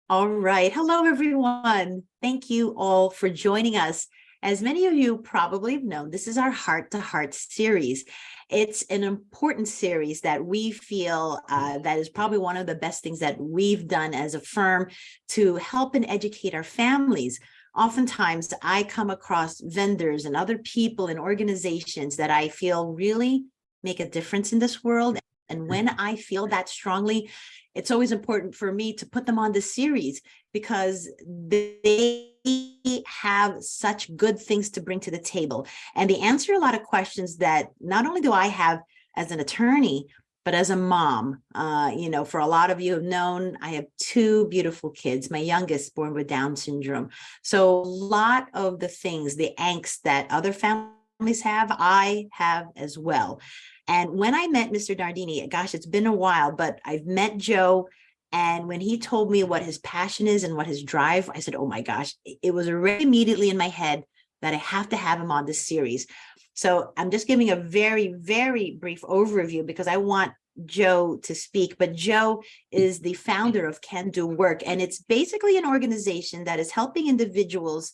All right. Hello, everyone. Thank you all for joining us. As many of you probably have known, this is our Heart to Heart series. It's an important series that we feel that is probably one of the best things that we've done as a firm to help and educate our families. Oftentimes, I come across vendors and other people and organizations that I feel really make a difference in this world. And when I feel that strongly, it's always important for me to put them on this series because they have such good things to bring to the table. And they answer a lot of questions that not only do I have as an attorney, but as a mom. For a lot of you have known, I have two beautiful kids, my youngest born with Down syndrome. So a lot of the things, the angst that other families have, I have as well. And when I met Mr. Nardini, gosh, it's been a while, but I've met Joe. And when he told me what his passion is and what his drive, I said, oh my gosh, it was already immediately in my head that I have to have him on this series. So I'm just giving a very, very brief overview because I want Joe to speak. But Joe is the founder of Can Do Work. And it's basically an organization that is helping individuals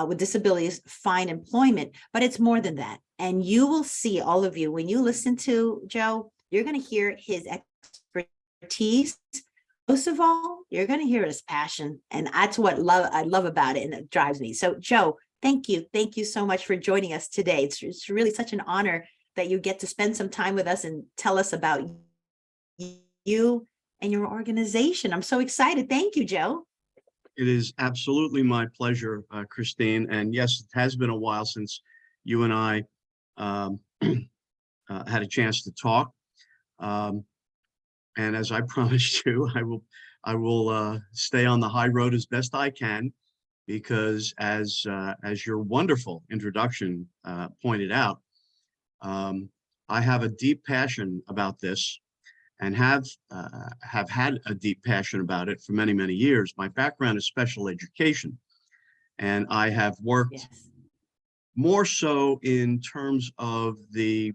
with disabilities find employment, but it's more than that. And you will see, all of you, when you listen to Joe, you're going to hear his expertise. Most of all, you're going to hear his passion. And that's what I love about it, and it drives me. So Joe, thank you. Thank you so much for joining us today. It's really such an honor that you get to spend some time with us and tell us about you and your organization. I'm so excited. Thank you, Joe. It is absolutely my pleasure, Christine. And yes, it has been a while since you and I had a chance to talk. And as I promised you, I will stay on the high road as best I can, because as your wonderful introduction pointed out, I have a deep passion about this, and have had a deep passion about it for many, many years. My background is special education, and I have worked more so in terms of the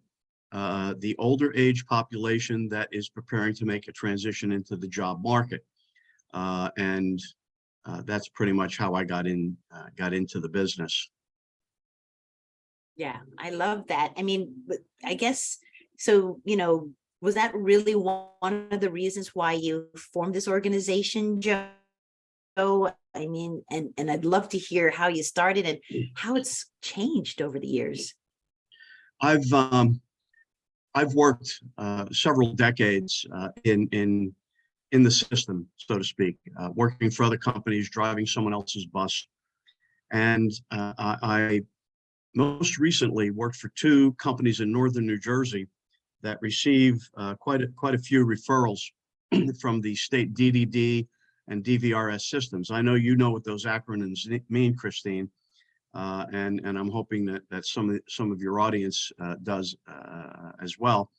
older age population that is preparing to make a transition into the job market, and that's pretty much how I got into the business. Yeah, I love that. I mean, I guess so. Was that really one of the reasons why you formed this organization, Joe? I mean, and I'd love to hear how you started and how it's changed over the years. I've worked several decades in the system, so to speak, working for other companies, driving someone else's bus, and I most recently worked for two companies in northern New Jersey that receive quite a few referrals from the state DDD and DVRS systems. I know you know what those acronyms mean, Christine, and I'm hoping that some of your audience does as well.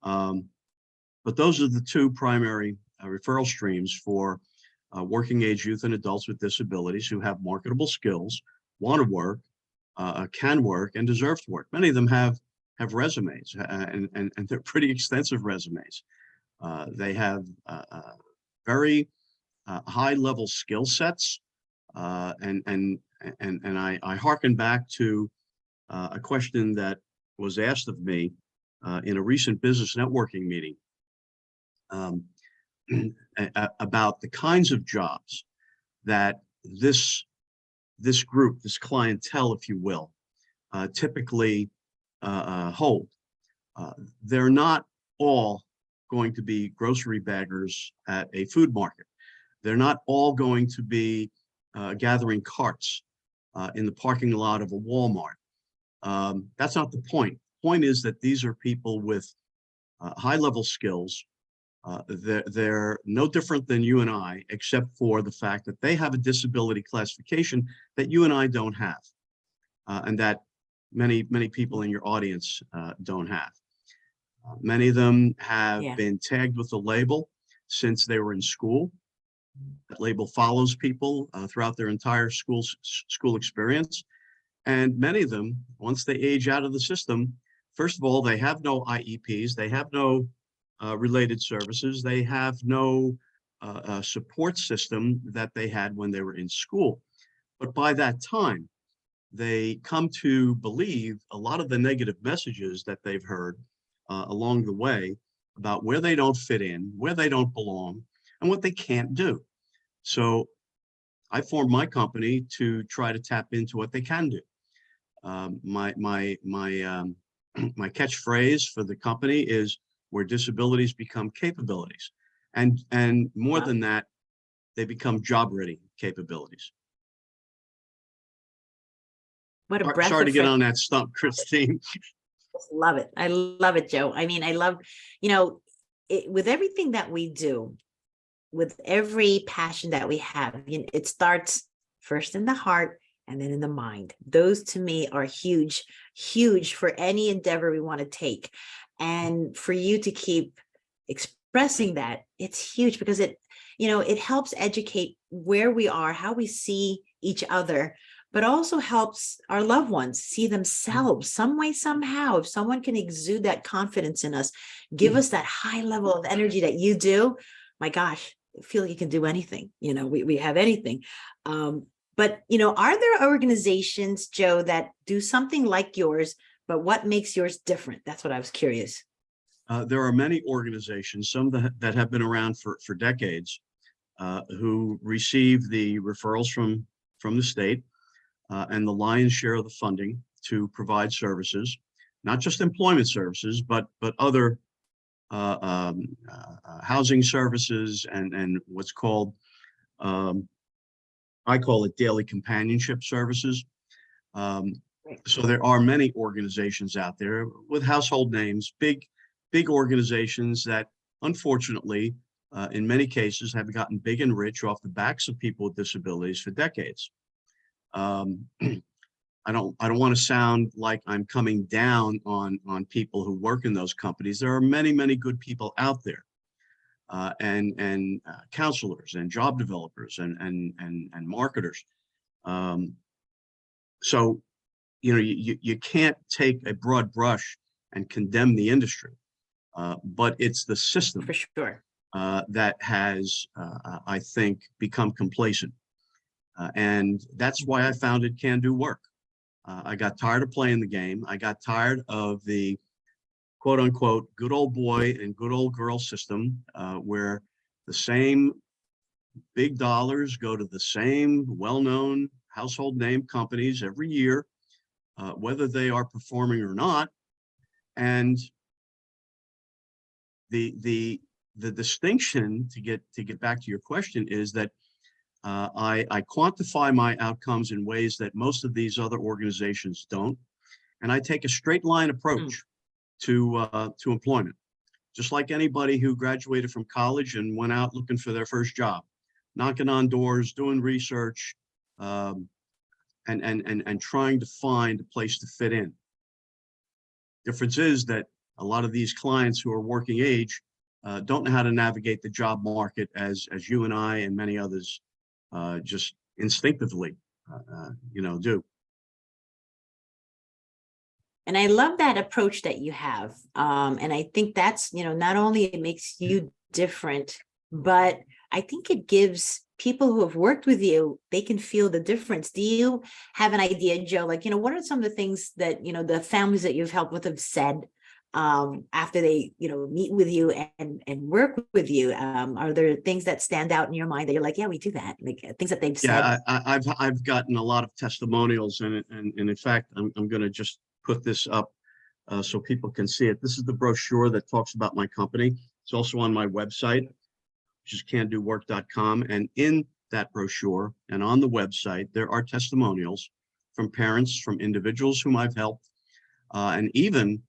But those are the two primary referral streams for working age youth and adults with disabilities who have marketable skills, want to work, can work, and deserve to work. Many of them have resumes, and they're pretty extensive resumes. They have very high level skill sets, and I hearken back to a question that was asked of me in a recent business networking meeting about the kinds of jobs that this group, this clientele, if you will, typically hold. They're not all going to be grocery baggers at a food market. They're not all going to be gathering carts in the parking lot of a Walmart. That's not the point. The point is that these are people with high-level skills. They're no different than you and I, except for the fact that they have a disability classification that you and I don't have, and that many people in your audience don't have. Many of them have been tagged with a label since they were in school. That label follows people throughout their entire school experience. And many of them, once they age out of the system, first of all, they have no IEPs, they have no related services, they have no support system that they had when they were in school. But by that time, they come to believe a lot of the negative messages that they've heard along the way about where they don't fit in, where they don't belong, and what they can't do. So I formed my company to try to tap into what they can do. My catchphrase for the company is where disabilities become capabilities. And more than that, they become job-ready capabilities. What a breath Sorry of to get fresh on that stump, Christine. love it. I love it, Joe. I mean, I love, with everything that we do, with every passion that we have, it starts first in the heart and then in the mind. Those to me are huge, huge for any endeavor we want to take. And for you to keep expressing that, it's huge because it helps educate where we are, how we see each other, but also helps our loved ones see themselves some way, somehow. If someone can exude that confidence in us, give us that high level of energy that you do, my gosh, I feel like you can do anything. We have anything. But are there organizations, Joe, that do something like yours, but what makes yours different? That's what I was curious. There are many organizations, some that have been around for decades, who receive the referrals from the state and the lion's share of the funding to provide services, not just employment services, but other housing services and what's called, I call it daily companionship services. So there are many organizations out there with household names, big organizations that unfortunately, in many cases, have gotten big and rich off the backs of people with disabilities for decades. I don't want to sound like I'm coming down on people who work in those companies. There are many good people out there, and counselors and job developers and marketers. So you can't take a broad brush and condemn the industry, but it's the system For sure. that has, I think, become complacent. And that's why I founded Can Do Work. I got tired of playing the game. I got tired of the quote unquote good old boy and good old girl system, where the same big dollars go to the same well-known household name companies every year, whether they are performing or not. And the distinction, to get back to your question, is that I quantify my outcomes in ways that most of these other organizations don't. And I take a straight line approach to employment, just like anybody who graduated from college and went out looking for their first job, knocking on doors, doing research, and trying to find a place to fit in. Difference is that a lot of these clients who are working age don't know how to navigate the job market as you and I and many others just instinctively, do. And I love that approach that you have. And I think that's, not only it makes you different, but I think it gives people who have worked with you, they can feel the difference. Do you have an idea, Joe? Like, what are some of the things that, the families that you've helped with have said after they, meet with you and work with you? Are there things that stand out in your mind that you're like, yeah, we do that, like things that they've said? Yeah, I've gotten a lot of testimonials, and in fact, I'm going to just put this up so people can see it. This is the brochure that talks about my company. It's also on my website, which is candowork.com. And in that brochure and on the website, there are testimonials from parents, from individuals whom I've helped, and even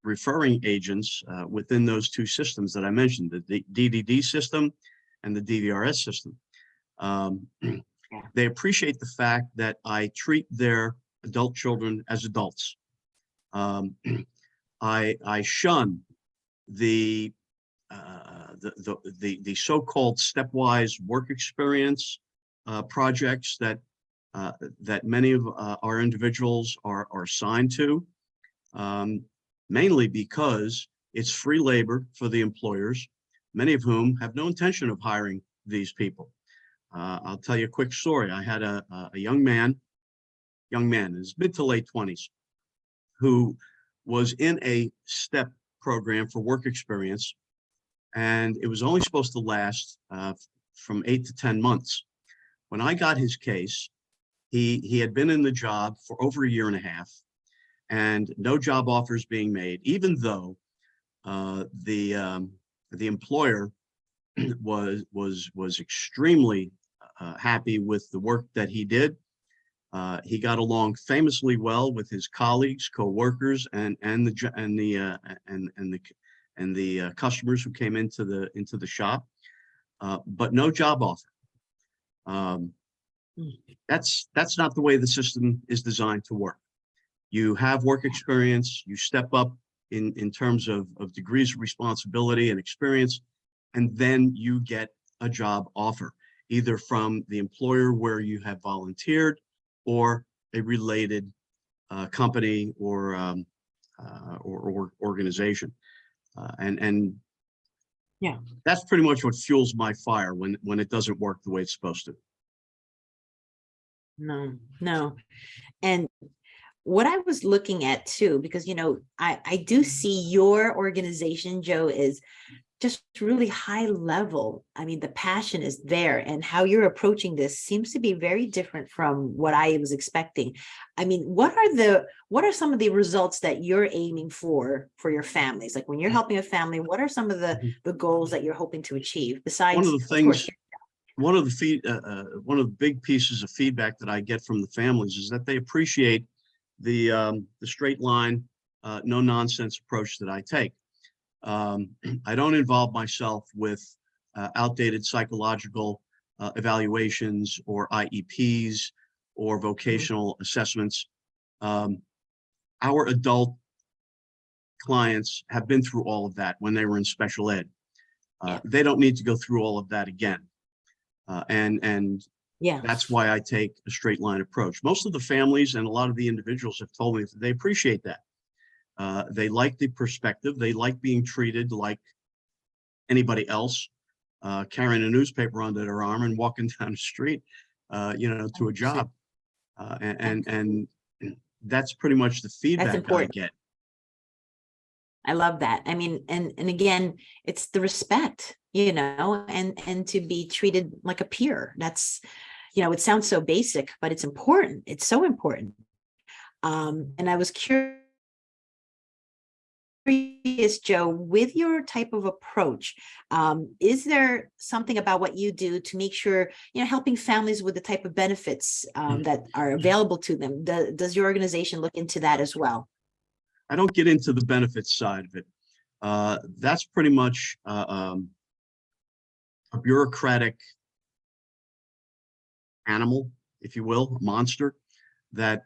referring agents within those two systems that I mentioned, the DDD system and the DVRS system. They appreciate the fact that I treat their adult children as adults. I shun the so-called stepwise work experience projects that many of our individuals are assigned to, mainly because it's free labor for the employers. many of whom have no intention of hiring these people. I'll tell you a quick story. I had a young man in his mid to late 20s, who was in a STEP program for work experience, and it was only supposed to last from 8 to 10 months. When I got his case, he had been in the job for over a year and a half, and no job offers being made, even though the employer was extremely happy with the work that he did. He got along famously well with his colleagues, co-workers, and the customers who came into the shop, but no job offer. That's not the way the system is designed to work. You have work experience, you step up in terms of degrees of responsibility and experience, and then you get a job offer, either from the employer where you have volunteered or a related company or organization. And Yeah. that's pretty much what fuels my fire when it doesn't work the way it's supposed to. No. And what I was looking at too, because, I do see your organization, Joe, is just really high level. I mean, the passion is there, and how you're approaching this seems to be very different from what I was expecting. I mean, what are some of the results that you're aiming for your families? Like when you're helping a family, what are some of the goals that you're hoping to achieve besides, One of the of course, things, one of the big pieces of feedback that I get from the families is that they appreciate the straight line, no nonsense approach that I take. I don't involve myself with outdated psychological evaluations or IEPs or vocational assessments. Our adult clients have been through all of that when they were in special ed. They don't need to go through all of that again. And that's why I take a straight line approach. Most of the families and a lot of the individuals have told me that they appreciate that. They like the perspective. They like being treated like anybody else, carrying a newspaper under their arm and walking down the street, to a job. And that's pretty much the feedback I get. I love that. I mean, and again, it's the respect, and to be treated like a peer. That's, it sounds so basic, but it's important. It's so important. And I was curious, Joe, with your type of approach, is there something about what you do to make sure, helping families with the type of benefits that are available to them? Does your organization look into that as well? I don't get into the benefits side of it. That's pretty much a bureaucratic animal, if you will, a monster that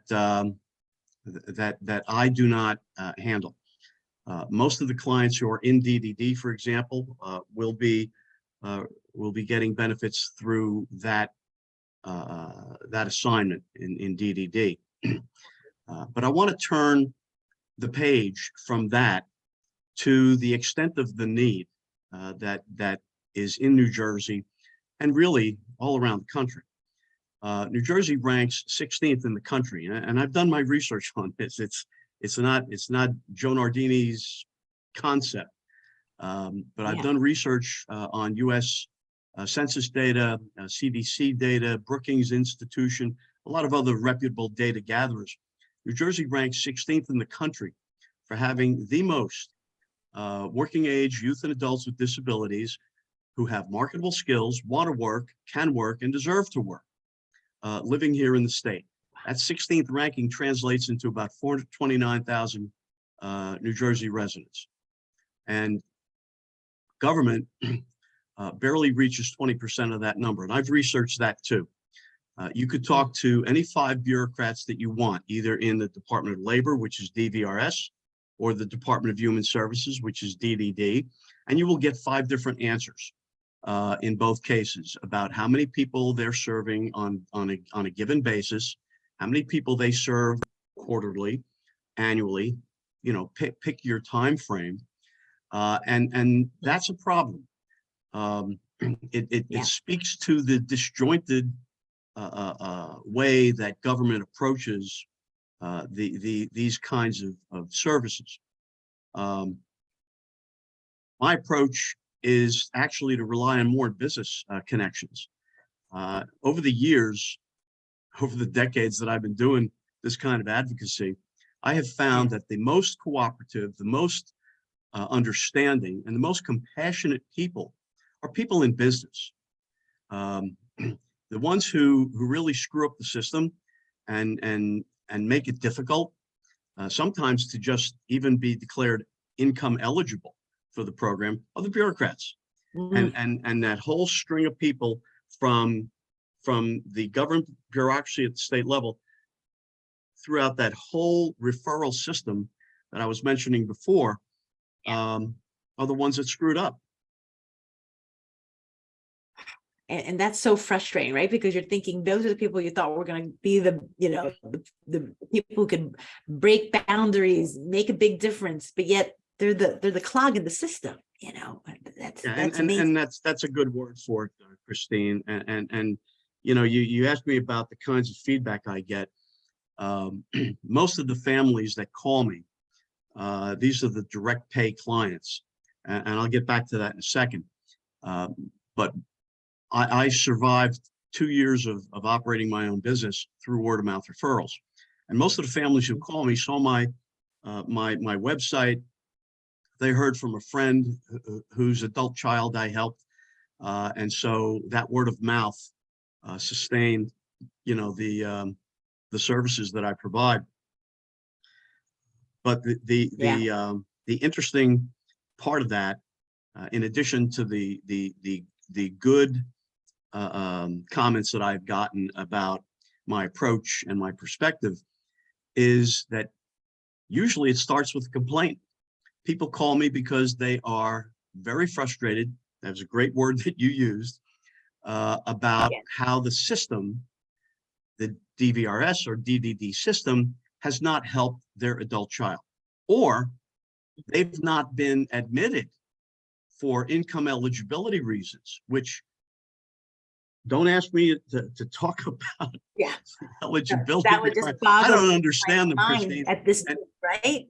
I do not handle. Most of the clients who are in DDD, for example, will be getting benefits through that assignment in DDD. But I want to turn the page from that to the extent of the need that is in New Jersey and really all around the country. New Jersey ranks 16th in the country, and I've done my research on this. It's not Joe Nardini's concept, but I've done research on U.S. Census data, CDC data, Brookings Institution, a lot of other reputable data gatherers. New Jersey ranks 16th in the country for having the most working age youth and adults with disabilities who have marketable skills, want to work, can work, and deserve to work, living here in the state. That 16th ranking translates into about 429,000 New Jersey residents. And government barely reaches 20% of that number. And I've researched that too. You could talk to any 5 bureaucrats that you want, either in the Department of Labor, which is DVRS, or the Department of Human Services, which is DDD, and you will get 5 different answers in both cases about how many people they're serving on a given basis, how many people they serve quarterly, annually, pick your time frame. And that's a problem It speaks to the disjointed way that government approaches these kinds of services. My approach is actually to rely on more business connections. Over the years, over the decades that I've been doing this kind of advocacy, I have found that the most cooperative, the most understanding, and the most compassionate people are people in business. The ones who really screw up the system and make it difficult, sometimes to just even be declared income eligible for the program, are the bureaucrats. And that whole string of people from the government bureaucracy at the state level throughout that whole referral system that I was mentioning before, are the ones that screwed up. And that's so frustrating, right? Because you're thinking those are the people you thought were going to be the people who could break boundaries, make a big difference, but yet they're the clog in the system. That's amazing. And that's a good word for it, Christine. And you asked me about the kinds of feedback I get. Most of the families that call me, these are the direct pay clients, and I'll get back to that in a second. But I survived 2 years of operating my own business through word of mouth referrals, and most of the families who call me saw my website. They heard from a friend whose adult child I helped, and so that word of mouth sustained, the services that I provide. But the interesting part of that, in addition to the good comments that I've gotten about my approach and my perspective, is that usually it starts with a complaint. People call me because they are very frustrated. That was a great word that you used, about how the system, the DVRS or DDD system, has not helped their adult child, or they've not been admitted for income eligibility reasons, which don't ask me to talk about eligibility. That would just I don't understand them, Christine. At this point, right?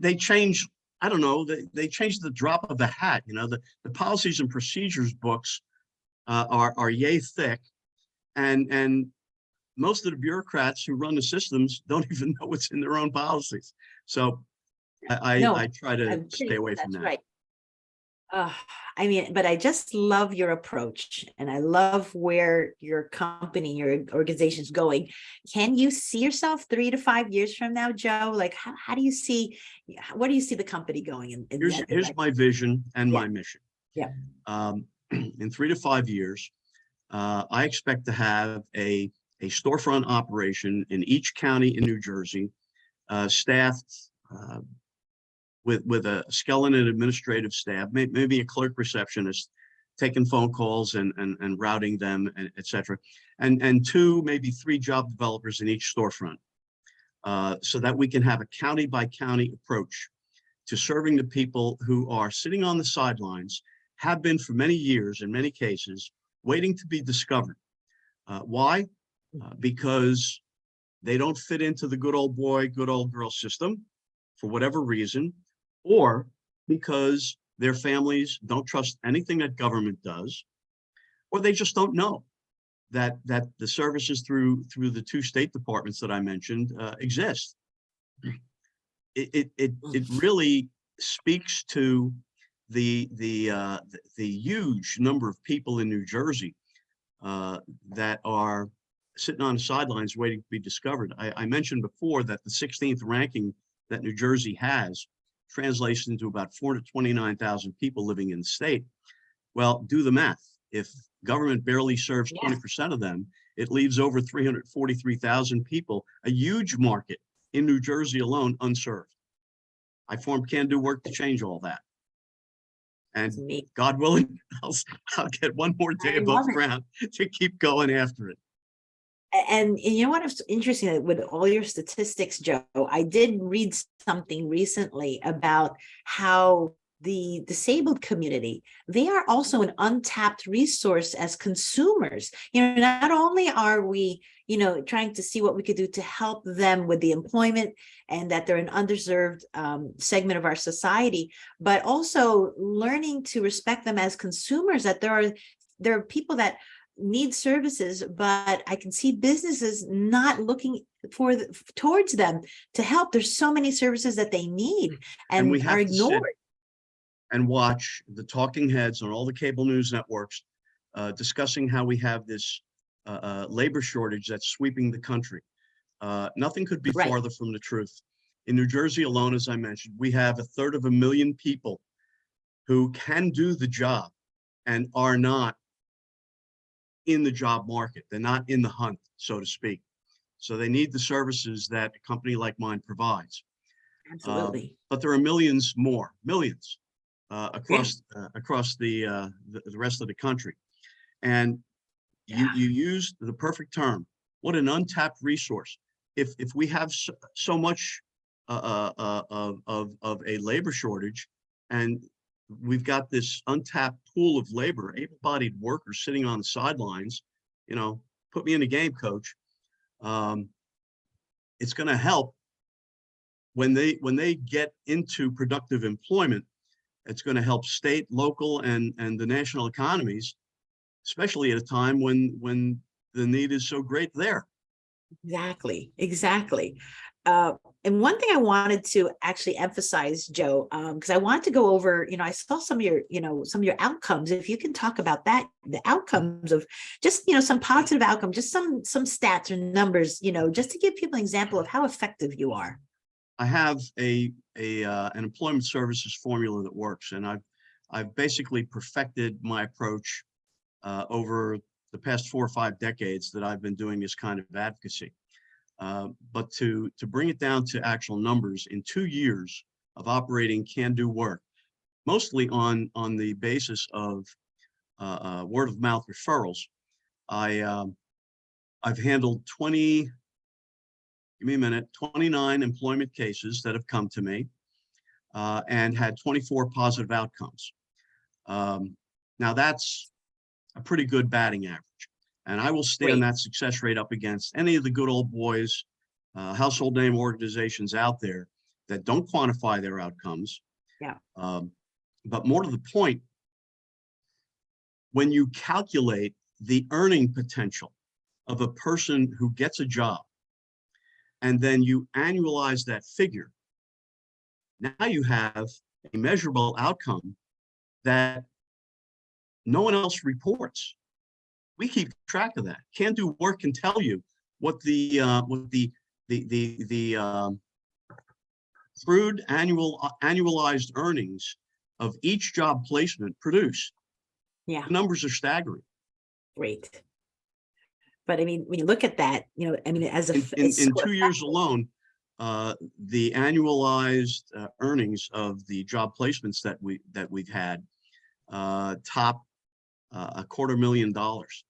They change, I don't know, they change the drop of a hat. The policies and procedures books are yay thick, and most of the bureaucrats who run the systems don't even know what's in their own policies. So I try to stay away from that. Right. But I just love your approach, and I love where your company, your organization is going. Can you see yourself 3 to 5 years from now, Joe? Like, how do you see, what do you see the company going in? Here's my vision and my mission. Yeah. In 3 to 5 years, I expect to have a storefront operation in each county in New Jersey, staffed with a skeleton administrative staff, maybe a clerk receptionist, taking phone calls and routing them, et cetera, and 2, maybe 3 job developers in each storefront, so that we can have a county by county approach to serving the people who are sitting on the sidelines, have been for many years in many cases, waiting to be discovered. Why? Because they don't fit into the good old boy, good old girl system for whatever reason, or because their families don't trust anything that government does, or they just don't know that the services through the 2 state departments that I mentioned exist. It really speaks to the huge number of people in New Jersey that are sitting on the sidelines waiting to be discovered. I mentioned before that the 16th ranking that New Jersey has translates into about 429,000 people living in the state. Well, do the math. If government barely serves 20% of them, it leaves over 343,000 people, a huge market in New Jersey alone, unserved. I formed can-do work to change all that. And God willing, I'll get one more day above ground to keep going after it. And you know what is interesting with all your statistics, Joe? I did read something recently about how the disabled community, they are also an untapped resource as consumers. Not only are we, trying to see what we could do to help them with the employment and that they're an underserved segment of our society, but also learning to respect them as consumers, that there are people that need services, but I can see businesses not looking towards them to help. There's so many services that they need And we and are have to sit ignored. and watch the talking heads on all the cable news networks discussing how we have this labor shortage that's sweeping the country. Nothing could be Right. farther from the truth. In New Jersey alone, as I mentioned, we have 1/3 of a million people who can do the job and are not in the job market. They're not in the hunt, so to speak. So they need the services that a company like mine provides. Absolutely. But there are millions more, millions Yeah. across the rest of the country. And you Yeah. used the perfect term. What an untapped resource. If we have so much of a labor shortage, and we've got this untapped pool of labor, able-bodied workers sitting on the sidelines, put me in the game, coach. It's going to help when they get into productive employment. It's going to help state, local, and the national economies, especially at a time when the need is so great there. Exactly. And one thing I wanted to actually emphasize, Joe, because I want to go over, I saw some of your outcomes. If you can talk about that, the outcomes of just, some positive outcomes, just some stats or numbers, just to give people an example of how effective you are. I have an employment services formula that works, and I've basically perfected my approach over the past 4 or 5 decades that I've been doing this kind of advocacy. But to bring it down to actual numbers, in 2 years of operating Can Do Work, mostly on the basis of word of mouth referrals, I've handled 29 employment cases that have come to me and had 24 positive outcomes. Now that's a pretty good batting average. And I will stand that success rate up against any of the good old boys, household name organizations out there that don't quantify their outcomes. Yeah. But more to the point, when you calculate the earning potential of a person who gets a job, and then you annualize that figure, now you have a measurable outcome that no one else reports. We keep track of that. Can Do Work can tell you what the crude annualized earnings of each job placement produce. Yeah. The numbers are staggering. Great. But I mean, when you look at that, as in 2 years alone, the annualized earnings of the job placements that we've had top $250,000.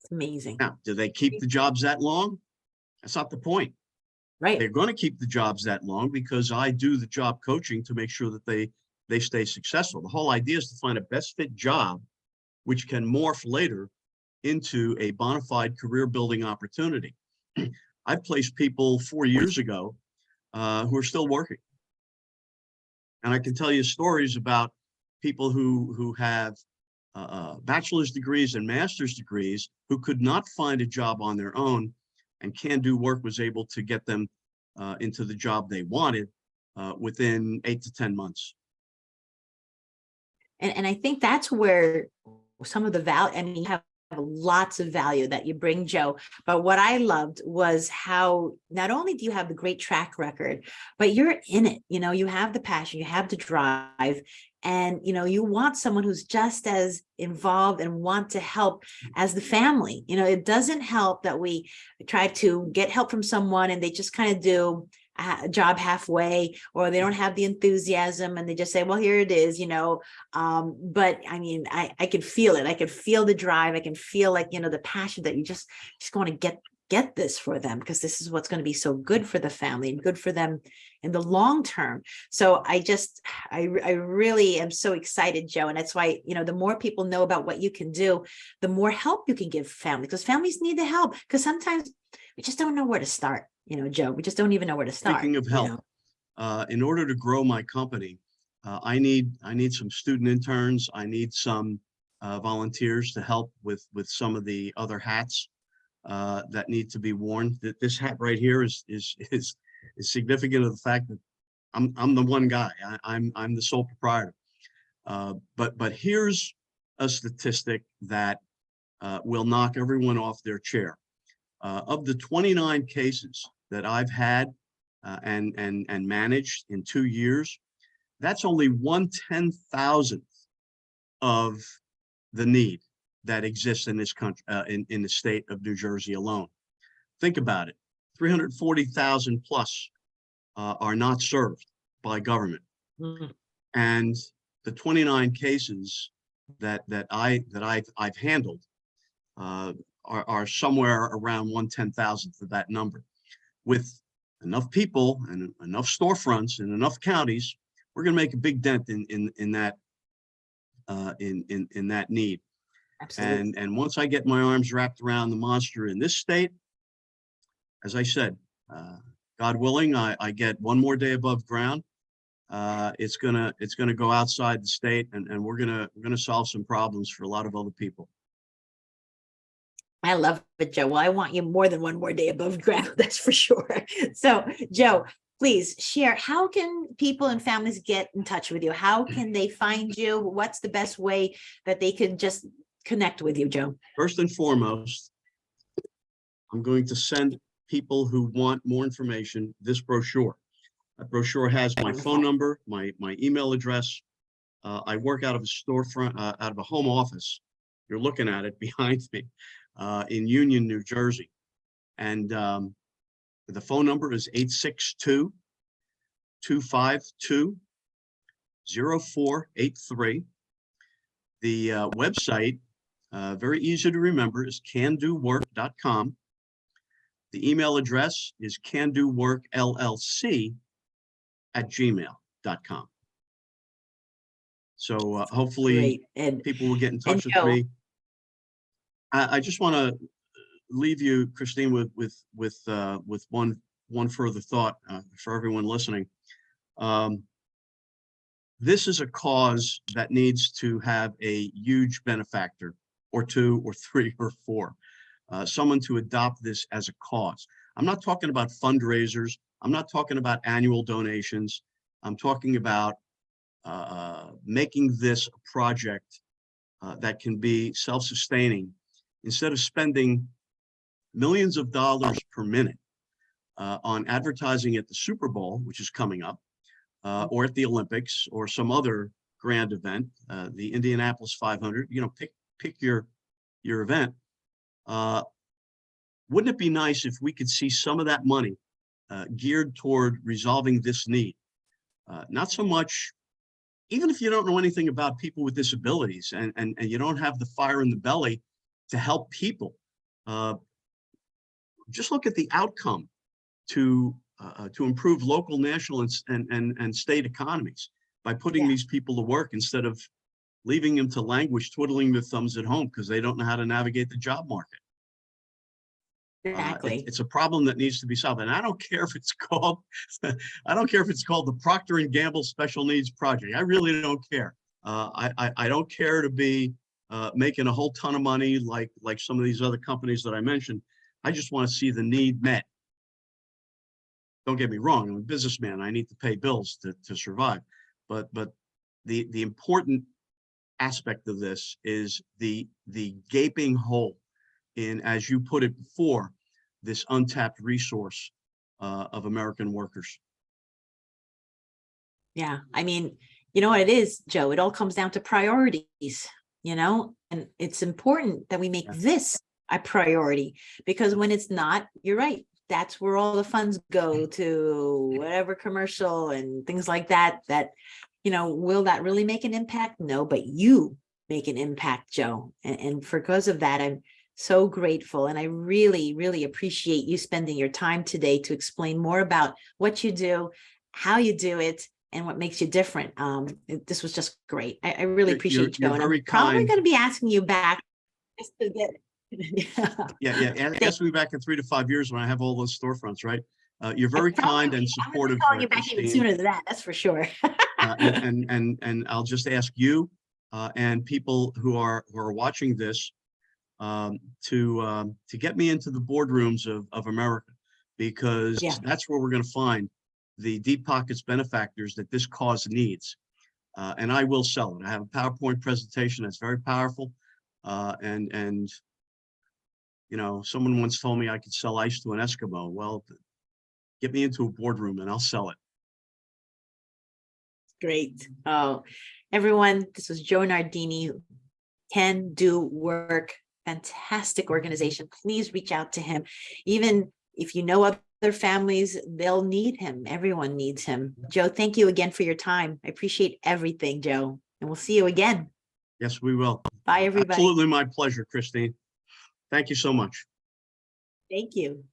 It's amazing. Now, do they keep the jobs that long? That's not the point. Right. They're going to keep the jobs that long because I do the job coaching to make sure that they stay successful. The whole idea is to find a best fit job, which can morph later into a bona fide career building opportunity. I've placed people 4 years ago who are still working. And I can tell you stories about people who have bachelor's degrees and master's degrees who could not find a job on their own, and Can Do Work was able to get them into the job they wanted within 8 to 10 months. And I think that's where some of the value, you have lots of value that you bring, Joe. But what I loved was how not only do you have the great track record, but you're in it. You have the passion, you have the drive, and you want someone who's just as involved and want to help as the family. It doesn't help that we try to get help from someone and they just kind of do a job halfway, or they don't have the enthusiasm and they just say, well, here it is, but I can feel it. I can feel the drive. I can feel the passion that you just want to get this for them, because this is what's going to be so good for the family and good for them in the long term. So I really am so excited, Joe. And that's why, the more people know about what you can do, the more help you can give families, because families need the help, because sometimes we just don't know where to start, Joe. We just don't even know where to start. Speaking of help, in order to grow my company, I need some student interns. I need some volunteers to help with some of the other hats that need to be worn. This hat right here is significant of the fact that I'm the one guy. I'm the sole proprietor. But here's a statistic that will knock everyone off their chair. Of the 29 cases that I've had and managed in 2 years, that's only 1/10,000th of the need that exists in this country, in the state of New Jersey alone. Think about it. 340,000 plus are not served by government. Mm. And the 29 cases that I've handled are somewhere around 1/10,000th of that number. With enough people and enough storefronts in enough counties, we're going to make a big dent in that need. Absolutely. And once I get my arms wrapped around the monster in this state, as I said, God willing, I get one more day above ground. It's gonna go outside the state, and we're gonna solve some problems for a lot of other people. I love it, Joe. Well, I want you more than one more day above ground, that's for sure. So, Joe, please share, how can people and families get in touch with you? How can they find you? What's the best way that they can just connect with you, Joe? First and foremost, I'm going to send people who want more information this brochure. That brochure has my phone number, my email address. I work out of a storefront, out of a home office. You're looking at it behind me, in Union, New Jersey. And the phone number is 862-252-0483. The website, very easy to remember, is candowork.com. The email address is candoworkllc@gmail.com. So hopefully people will get in touch with me. I just want to leave you, Christine, with one further thought for everyone listening. This is a cause that needs to have a huge benefactor, or two, or three, or four. Someone to adopt this as a cause. I'm not talking about fundraisers. I'm not talking about annual donations. I'm talking about making this a project that can be self-sustaining. Instead of spending millions of dollars per minute on advertising at the Super Bowl, which is coming up, or at the Olympics, or some other grand event, the Indianapolis 500, pick your event. Wouldn't it be nice if we could see some of that money geared toward resolving this need? Not so much, even if you don't know anything about people with disabilities and you don't have the fire in the belly to help people, just look at the outcome to improve local, national, and state economies by putting these people to work instead of leaving them to languish, twiddling their thumbs at home because they don't know how to navigate the job market. Exactly. It's a problem that needs to be solved, and I don't care if it's called I don't care if it's called the Procter and Gamble Special Needs Project. I really don't care. I don't care to be making a whole ton of money like some of these other companies that I mentioned. I just want to see the need met. Don't get me wrong, I'm a businessman. I need to pay bills to survive. But the important aspect of this is the gaping hole in, as you put it before, this untapped resource of American workers. Yeah, I mean, you know what it is, Joe? It all comes down to priorities, and it's important that we make this a priority, because when it's not, you're right, that's where all the funds go to, whatever commercial and things like that, will that really make an impact? No, but you make an impact, Joe. And because of that, I'm So grateful. And I really, really appreciate you spending your time today to explain more about what you do, how you do it, and what makes you different. This was just great. I really appreciate You're you. And I'm very probably kind. going to be asking you back just to get. Yeah. Ask me back in 3 to 5 years when I have all those storefronts, right? You're very kind and I'm going to be supportive, calling you back even Christine. sooner than that. That's for sure. And I'll just ask you and people who are watching this to get me into the boardrooms of America, because Yeah. that's where we're going to find the deep pockets benefactors that this cause needs. And I will sell it. I have a PowerPoint presentation that's very powerful. And you know, someone once told me I could sell ice to an Eskimo. Well, get me into a boardroom and I'll sell it. Great. Oh, everyone, this was Joe Nardini, Can Do Work. Fantastic organization. Please reach out to him. Even if you know other families, they'll need him. Everyone needs him. Joe, thank you again for your time. I appreciate everything, Joe. And we'll see you again. Yes, we will. Bye, everybody. Absolutely my pleasure, Christine. Thank you so much. Thank you.